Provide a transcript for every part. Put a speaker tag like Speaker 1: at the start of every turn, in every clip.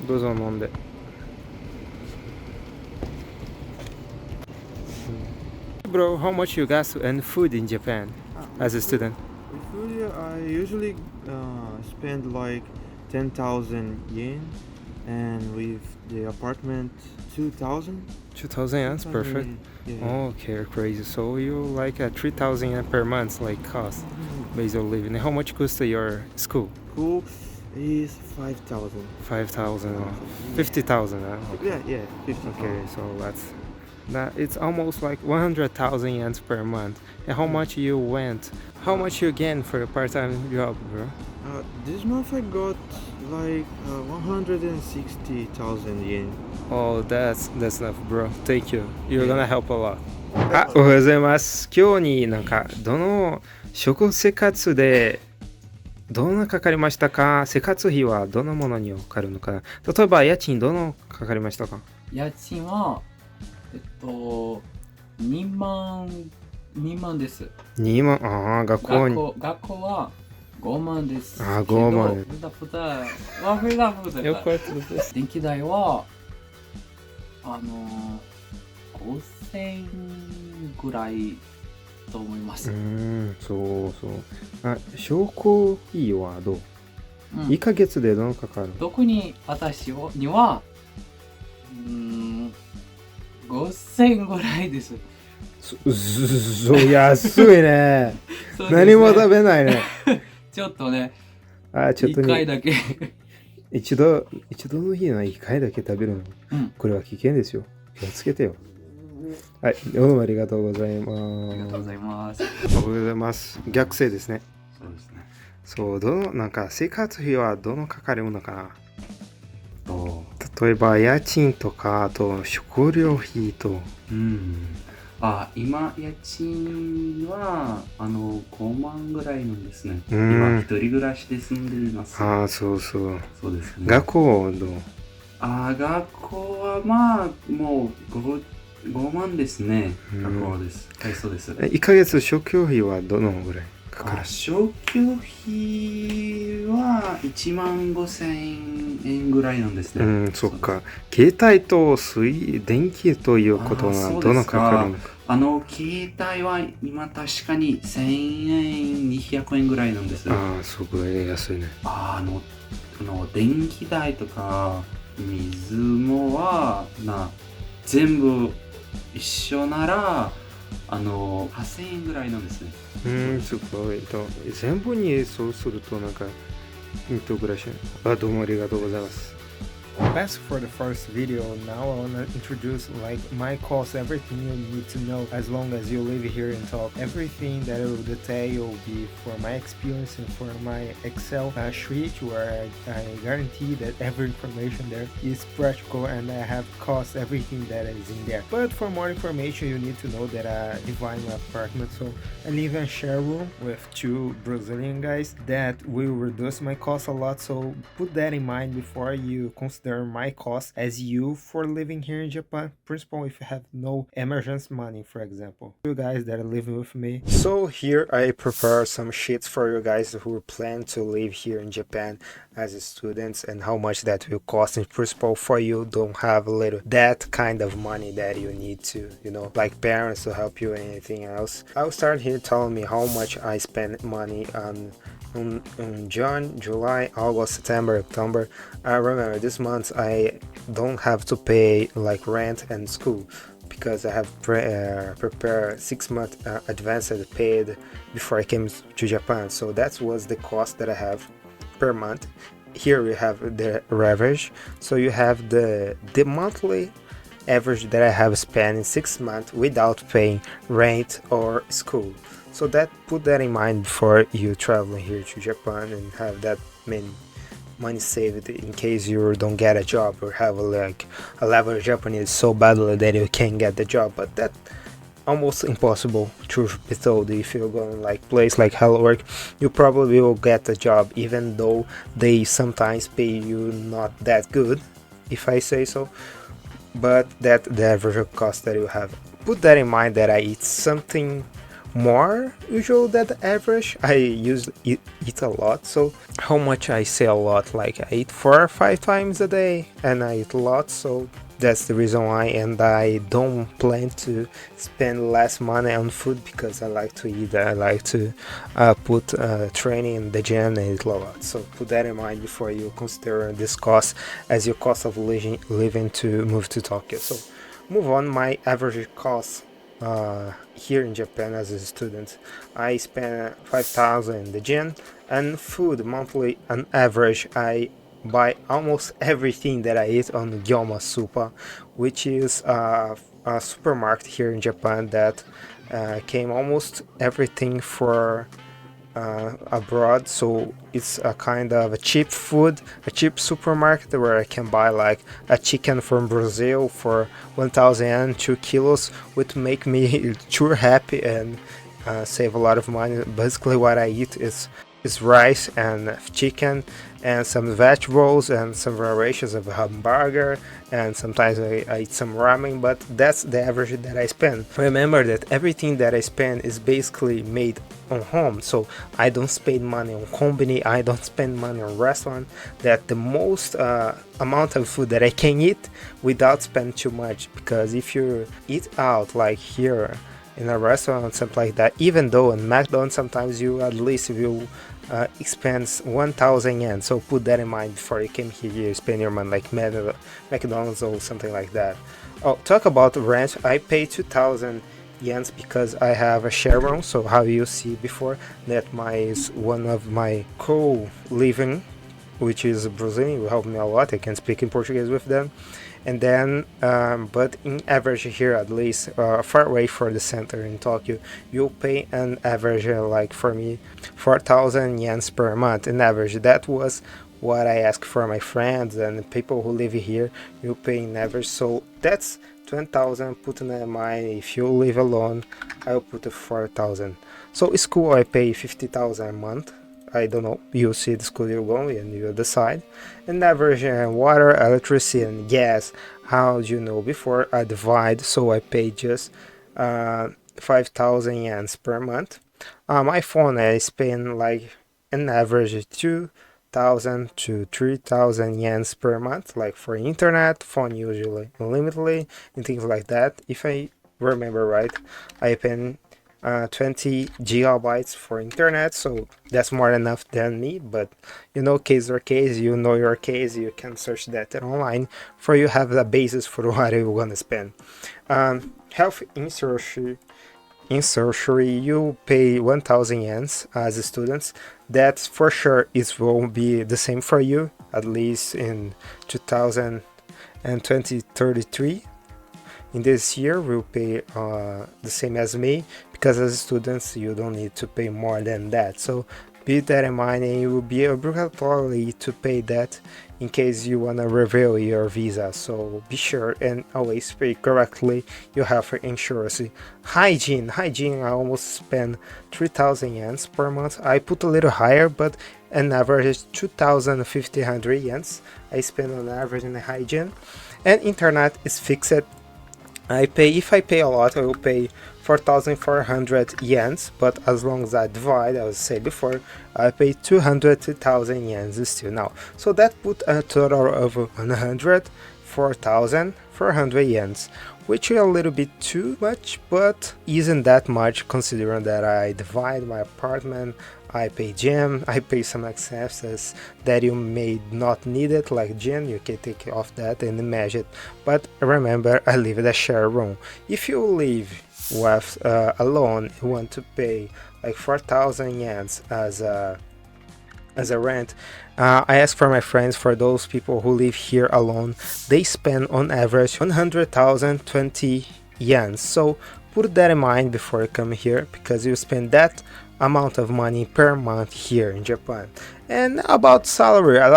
Speaker 1: どうぞ飲んで。Bro, how much you gas and food in Japan as a student?
Speaker 2: With food, I usually spend like 10,000 yen, and with the apartment 2,000.
Speaker 1: 2,000 yen, perfect.
Speaker 2: Yeah.
Speaker 1: Okay, crazy. So you like 3,000 yen per month, like cost based on living. And how much costs your school?
Speaker 2: School is 5,000.
Speaker 1: 5,000 or 50,000. Okay.
Speaker 2: Yeah, 50,000.
Speaker 1: Okay, so it's almost like 100,000 yen per month. And how much you went? How much you gain for a part-time job, bro?
Speaker 2: This month I got like 160,000 yen.
Speaker 1: Oh, that's enough, bro. Thank you. You're gonna help a lot. あ、おはようございます。今日にどの食生活でどんなかかりましたか？生活費はどのものにかかるのかな？例えば家賃どのかかりましたか？
Speaker 3: 家賃は、2万です。
Speaker 1: 2万、学校に。
Speaker 3: 学校は5万です。
Speaker 1: 5万。
Speaker 3: ふだ。よかったです。電気代は、5000ぐらいと思います。
Speaker 1: そう。商工費はどう？1ヶ月でどのかかる？
Speaker 3: 特に私には、5000ぐらいです。
Speaker 1: そう、安いね。何も食べないね。
Speaker 3: ちょっとね、
Speaker 1: 1
Speaker 3: 回だけ。
Speaker 1: 一度の日の1回だけ食べるの。これは危険ですよ。気をつけてよ。はい、どうもありがとうございます。
Speaker 3: ありがとうございます。
Speaker 1: おはようございます。逆生ですね。
Speaker 3: そうですね。
Speaker 1: そう、生活費はどのかかるのかな？例えば家賃とか、あと食料費と。
Speaker 4: 今家賃は5万ぐらいなんですね。今一人暮らしで住んでいます。
Speaker 1: そうですね。学校どう？
Speaker 4: 学校はまあもう5万ですね。学校です。はい、そうです。
Speaker 1: 1ヶ月食料費はどのぐらいかかる？
Speaker 4: 食料費は1万5000円ぐらいなんですね。
Speaker 1: そっか。携帯と電気ということはどのかかるのか？
Speaker 4: 携帯は今確かに1000円、200円ぐらいなんです。
Speaker 1: すごい安いね。
Speaker 4: 電気代とか水も全部一緒なら8000円ぐらいなんですね。
Speaker 1: すごい。全部にそうするとイントグラション。どうもありがとうございます。That's for the first video. Now I want to introduce my course, everything you need to know as long as you live here and talk. Everything that I will detail will be for my experience and for my Excel sheet where I guarantee that every information there is practical and I have cost everything that is in there. But for more information, you need to know that I divide my apartment. So I live in a share room with 2 Brazilian guys that will reduce my cost a lot. So put that in mind before you consider my cost as you for living here in Japan, principally if you have no emergency money, for example. You guys that are living with me. So here I prepare some sheets for you guys who plan to live here in Japan as students and how much that will cost in principle for you don't have that kind of money that you need to, like parents to help you or anything else. I'll start here telling me how much I spend money on June, July, August, September, October. I remember this month I don't have to pay like rent and school because I have prepared 6 months advance and paid before I came to Japan. So that was the cost that I have per month. Here we have the average. So you have the monthly average that I have spent in 6 months without paying rent or school. So put that in mind before you traveling here to Japan and have that many money saved in case you don't get a job or have a level of Japanese so badly that you can't get the job. But that almost impossible, truth be told. If you're going place like Hello Work, you probably will get a job even though they sometimes pay you not that good, if I say so. But the average cost that you have. Put that in mind that I eat something more usual than the average. I usually eat a lot. So how much I say a lot? Like I eat 4 or 5 times a day, and I eat a lot. So that's the reason why. And I don't plan to spend less money on food because I like to eat. I like to put training in the gym and eat a lot. So put that in mind before you consider this cost as your cost of living to move to Tokyo. So move on. My average cost here in Japan as a student, I spend 5,000 in the gym, and food monthly on average I buy almost everything that I eat on Gyoma Supa, which is a supermarket here in Japan that came almost everything for abroad. So it's a kind of a cheap food, a cheap supermarket where I can buy like a chicken from Brazil for 1,000 yen, 2 kilos, which make me too happy and save a lot of money. Basically what I eat is rice and chicken and some vegetables and some variations of hamburger, and sometimes I eat some ramen, but that's the average that I spend. Remember that everything that I spend is basically made on home, so I don't spend money on company, I don't spend money on restaurant. That the most amount of food that I can eat without spending too much, because if you eat out like here in a restaurant, something like that, even though in McDonald's sometimes you at least will expense 1,000 yen. So put that in mind before you came here. You spend your money like McDonald's or something like that. Oh, talk about rent. I pay 2,000 yens because I have a share room. So how you see before that is one of my co-living, which is Brazilian, will help me a lot. I can speak in Portuguese with them. And then but in average here, at least far away from the center in Tokyo, you'll pay an average like for me 4,000 yens per month in average. That was what I asked for my friends and people who live here. You pay in average, so that's 20,000. Put in mind, if you live alone, I'll put 4,000. So school I pay 50,000 a month. I don't know, you see the school you're going and you decide. And average water, electricity and gas, how do you know? Before I divide, so I pay just 5,000 yens per month. My phone I spend like an average 2,000 to 3,000 yens per month, like for internet, phone usually unlimitedly and things like that. If I remember right, I pay 20 gigabytes for internet, so that's more enough than me. But you know, case or case, you know your case, you can search that online for you have a basis for what you want to spend. Health insurance, you pay 1,000 yens as students. That for sure it will be the same for you, at least in 2033. In this year we'll pay the same as me, because as students you don't need to pay more than that. So bear that in mind, and you will be obligatory to pay that in case you want to reveal your visa. So be sure and always pay correctly your health insurance. Hygiene, I almost spend 3,000 yens per month. I put a little higher, but an average 2,500 yens I spend on average in the hygiene. And internet is fixed. If I pay a lot, I will pay 4,400 yens, but as long as I divide, I was say before, I pay 200,000 yens still now. So that put a total of 104,400 yens, which is a little bit too much, but isn't that much considering that I divide my apartment, I pay gym, I pay some expenses that you may not need it, like gym, you can take off that and imagine. But remember, I live in a share room. If you live with alone, you want to pay like 4,000 yens as a rent. I ask for my friends, for those people who live here alone, they spend on average 100,020 yens. So put that in mind before you come here, because you spend that amount of money per month here in Japan. And about salary, as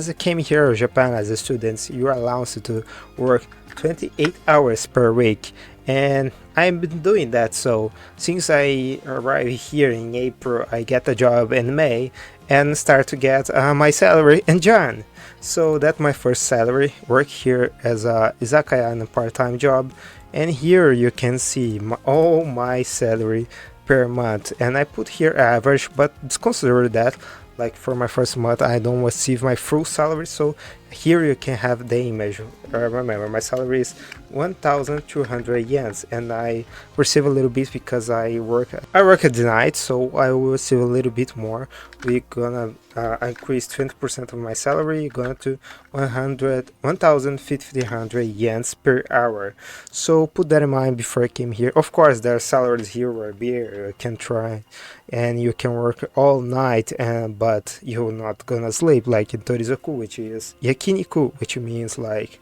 Speaker 1: I came here in Japan as a student, you are allowed to work 28 hours per week, and I've been doing that. So since I arrived here in April, I get a job in May and start to get my salary in June. So that's my first salary. Work here as a izakaya and a part-time job. And here you can see all my salary per month, and I put here average, but consider that like for my first month I don't receive my full salary, so here you can have the image. Remember, my salary is 1,200 yens, and I receive a little bit because I work at the night, so I will receive a little bit more. We're gonna increase 20% of my salary, going to 1,500 yens per hour. So put that in mind before I came here. Of course, there are salaries here where you can try and you can work all night, but you're not gonna sleep, like in Torizoku, which is yakiniku, which means like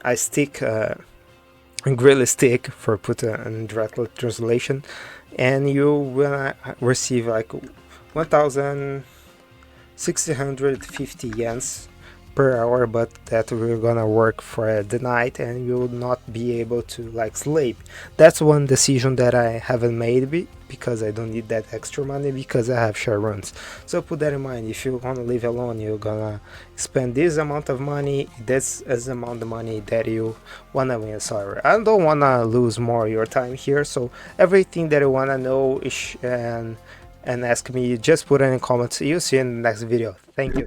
Speaker 1: a stick, a grill stick, for put in direct translation, and you will receive like 1,650 yens per hour, but that we're gonna work for the night and you will not be able to like sleep. That's one decision that I haven't made because I don't need that extra money because I have share runs. So put that in mind. If you want to live alone, you're gonna spend this amount of money. That's as amount of money that you wanna win. Sorry, I don't wanna lose more your time here, so everything that you wanna know is and ask me, just put it in comments. See you in the next video. Thank you.